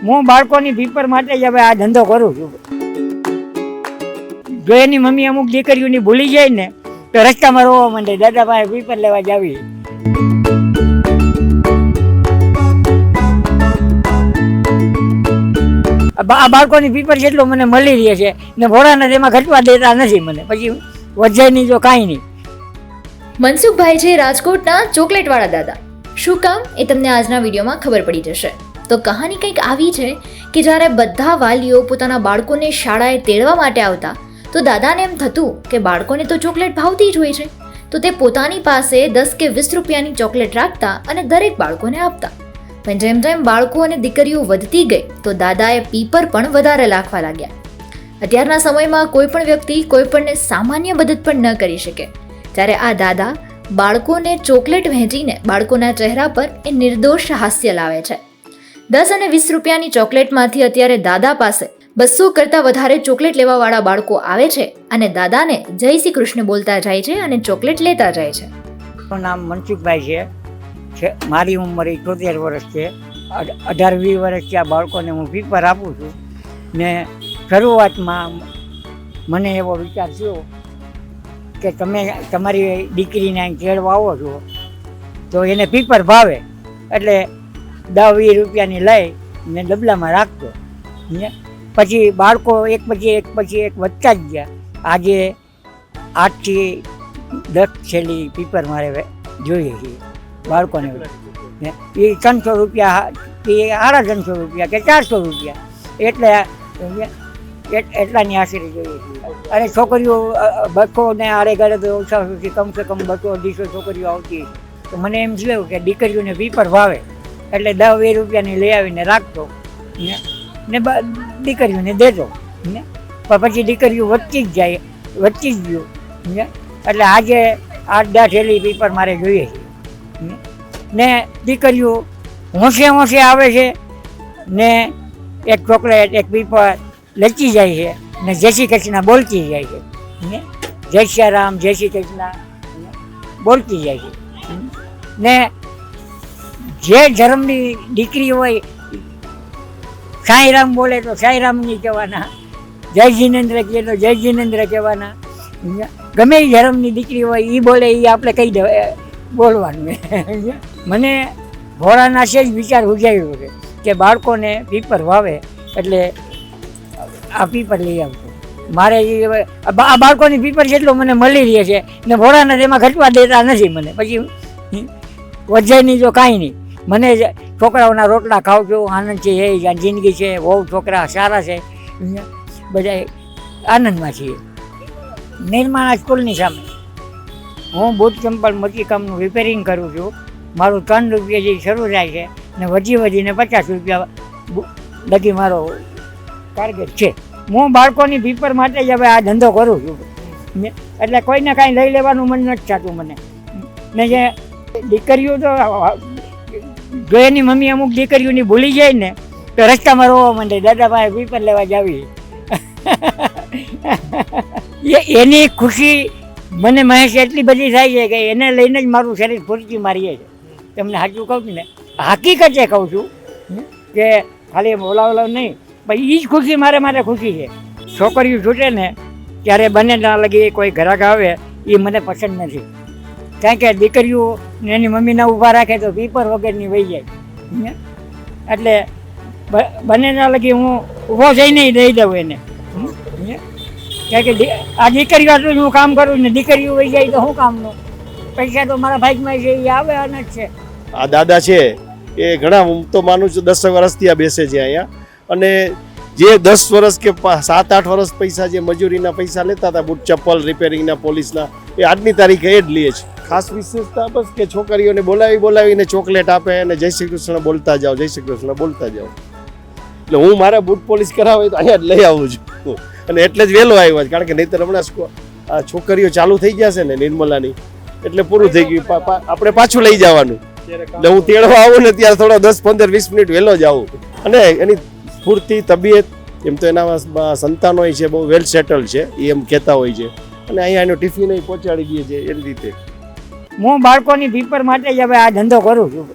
હું બાળકોની પીપર માટે જ હવે આ ધંધો કરું છું. જો એની મમ્મી અમુક દીકરીઓની ભૂલી જાય ને તો રસ્તામાં રોવા માંડે, દાદા પાસે પીપર લેવા જાવી. આ બાળકોની પીપર જેટલો મને મળી રહે છે ને ભોળાના તેમાં ઘટવા દેતા નથી મને, પછી વધે નહીં જો કાંઈ નહીં. મનસુખભાઈ છે રાજકોટના ચોકલેટવાળા દાદા. શું કામ એ તમને આજના વિડીયોમાં ખબર પડી જશે. તો કહાની કંઈક આવી છે કે જ્યારે બધા વાલીઓ પોતાના બાળકોને શાળાએ તેડવા માટે આવતા તો દાદાને એમ થતું કે બાળકોને તો ચોકલેટ ભાવતી જ હોય છે, તો તે પોતાની પાસે 10 કે 20 રૂપિયાની ચોકલેટ રાખતા અને દરેક બાળકોને આપતા. પણ જેમ જેમ બાળકો અને દીકરીઓ વધતી ગઈ તો દાદાએ પીપર પણ વધારે લાખવા લાગ્યા. અત્યારના સમયમાં કોઈ પણ વ્યક્તિ કોઈ પણને સામાન્ય મદદ પણ ન કરી શકે, ત્યારે આ દાદા બાળકોને ચોકલેટ વહેંચીને બાળકોના ચહેરા પર એ નિર્દોષ હાસ્ય લાવે છે. 10 અને 20 રૂપિયાની ચોકલેટમાંથી અત્યારે દાદા પાસે 200 કરતાં વધારે ચોકલેટ લેવાવાળા બાળકો આવે છે અને દાદાને જય શ્રી કૃષ્ણ બોલતા જાય છે અને ચોકલેટ લેતા જાય છે. મારું નામ મનસુખભાઈ છે. મારી ઉંમર 78 વર્ષ છે. 18-20 વર્ષથી આ બાળકોને હું પીપર આપું છું. ને શરૂઆતમાં મને એવો વિચાર થયો કે તમે તમારી દીકરીને અહીં તેડવા આવો છો તો એને પીપર ભાવે એટલે 10-20 રૂપિયાની લઈ ને ડબલામાં રાખતો. પછી બાળકો એક પછી એક વધતા જ ગયા. આજે 8 થી 10 છેલ્લી પીપર મારે જોઈએ છીએ બાળકોને. એ 300 રૂપિયા કે 350 રૂપિયા કે 400 રૂપિયા એટલાની આશરે જોઈએ છીએ. અને છોકરીઓ બસોને આડે ગાડે તો ઓછાથી કમસે કમ 200-250 છોકરીઓ આવતી. તો મને એમ થયું કે દીકરીઓને પીપર ભાવે એટલે 10-20 રૂપિયાની લઈ આવીને રાખતો ને દીકરીઓને દેતો ને. પણ પછી દીકરીઓ વધતી જ ગયું એટલે આજે 8-10 થેલી પીપર મારે જોઈએ છે. ને દીકરીઓ હોંશે આવે છે ને એક ચોકલેટ એક પીપર લેતી જાય છે ને જય શ્રી કૃષ્ણ બોલતી જાય છે ને જય શ્રી રામ જય શ્રી કૃષ્ણ બોલતી જાય છે. ને જે ધર્મની દીકરી હોય સાંઈ રામ બોલે તો સાંઈ રામ નહીં કહેવાના, જય જીનેન્દ્ર કહે તો જય જીનેન્દ્ર કહેવાના. ગમે એ ધર્મની દીકરી હોય એ બોલે એ આપણે કહી દે બોલવાનું. મને ભોળાના છે જ વિચાર ઉજાવ્યો છે કે બાળકોને પીપર વાવે એટલે આ પીપર લઈ આવતો. મારે આ બાળકોની પીપર જેટલો મને મળી રહે છે ને ભોળાના તેમાં ઘટવા દેતા નથી મને, પછી વધે નહીં જો કાંઈ નહીં. મને છોકરાઓના રોટલા ખાવ છું, આનંદ છે, એ જિંદગી છે, બહુ છોકરા સારા છે, બધા આનંદમાં છીએ. નિર્માણા સ્કૂલની સામે હું બૂટ ચંપલ મોટી કામનું રિપેરિંગ કરું છું. મારું 3 રૂપિયાથી શરૂ થાય છે ને વધીને 50 રૂપિયા લગી મારો ટાર્ગેટ છે. હું બાળકોની પીપર માટે જ હવે આ ધંધો કરું છું. એટલે કોઈને કાંઈ લઈ લેવાનું મન નથી થતું મને. ને જે દીકરીઓ તો જો એની મમ્મી અમુક દીકરીઓની ભૂલી જાય ને તો રસ્તામાં રોવા માંડે, દાદા પાસે પીપર લેવા જાવી. એની ખુશી મને મહેશ એટલી બધી થાય છે કે એને લઈને જ મારું શરીર ફૂરતી મારીએ છે. તમને સાચું કહું છું ને, હકીકતે કહું છું કે ખાલી બોલાવલો નહીં, પણ એ જ ખુશી મારે ખુશી છે. છોકરીઓ છૂટે ને ત્યારે બને ના લગી કોઈ ઘરાક આવે એ મને પસંદ નથી. કારણ કે દીકરીઓ એની મમ્મીને ઊભા રાખે તો પીપર વગરની વહી જાય. એટલે બને ના લગી હું ઊભો જઈને દઈ દઉં એને. કારણ કે આ દીકરીઓ આટલું હું કામ કરું ને દીકરીઓ વહી જાય તો શું કામનું? પૈસા તો મારા ભાગમાં છે, એ આવે અને જ છે. આ દાદા છે એ ઘણા, હું તો માનું છું 10 વર્ષથી આ બેસે છે અહીંયા. અને જે 10 વર્ષ કે 7-8 વર્ષ પૈસા જે મજૂરીના પૈસા લેતા હતા બૂટ ચપ્પલ રિપેરિંગના પોલીસના, એ આજની તારીખે એ જ લે છે. ખાસ વિશેષતા બસ કે છોકરીઓને બોલાવીને ચોકલેટ આપે અને જય શ્રી કૃષ્ણ બોલતા જાઓ, જય શ્રી કૃષ્ણ બોલતા જાઓ. એટલે હું મારા બૂટ પોલીસ કરાવે તો અહીંયા જ લઈ આવું છું. અને એટલે જ વહેલો આવ્યો છે, કારણ કે નહીંતર હમણાં આ છોકરીઓ ચાલુ થઈ ગયા છે ને નિર્મલાની, એટલે પૂરું થઈ ગયું. આપણે પાછું લઈ જવાનું. એટલે હું તેડવા આવું ને ત્યારે થોડો 10-15-20 મિનિટ વહેલો જ આવું. અને એની સ્ફૂર્તિ તબિયત એમ તો એના સંતાનો છે બહુ વેલ સેટલ છે, એ એમ કહેતા હોય છે. અને અહીંયા એનો ટિફિન પહોંચાડી દે છે એની રીતે. હું બાળકોની પીપર માટે જ હવે આ ધંધો કરું છું.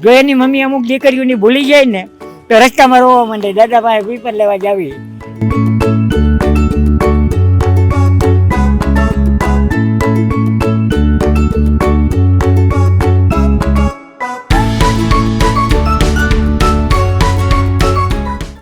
જો એની મમ્મી અમુક દીકરીઓની ભૂલી જાય ને તો રસ્તામાં રોવા માંડે, દાદા પાસે પેપર લેવા જાવી.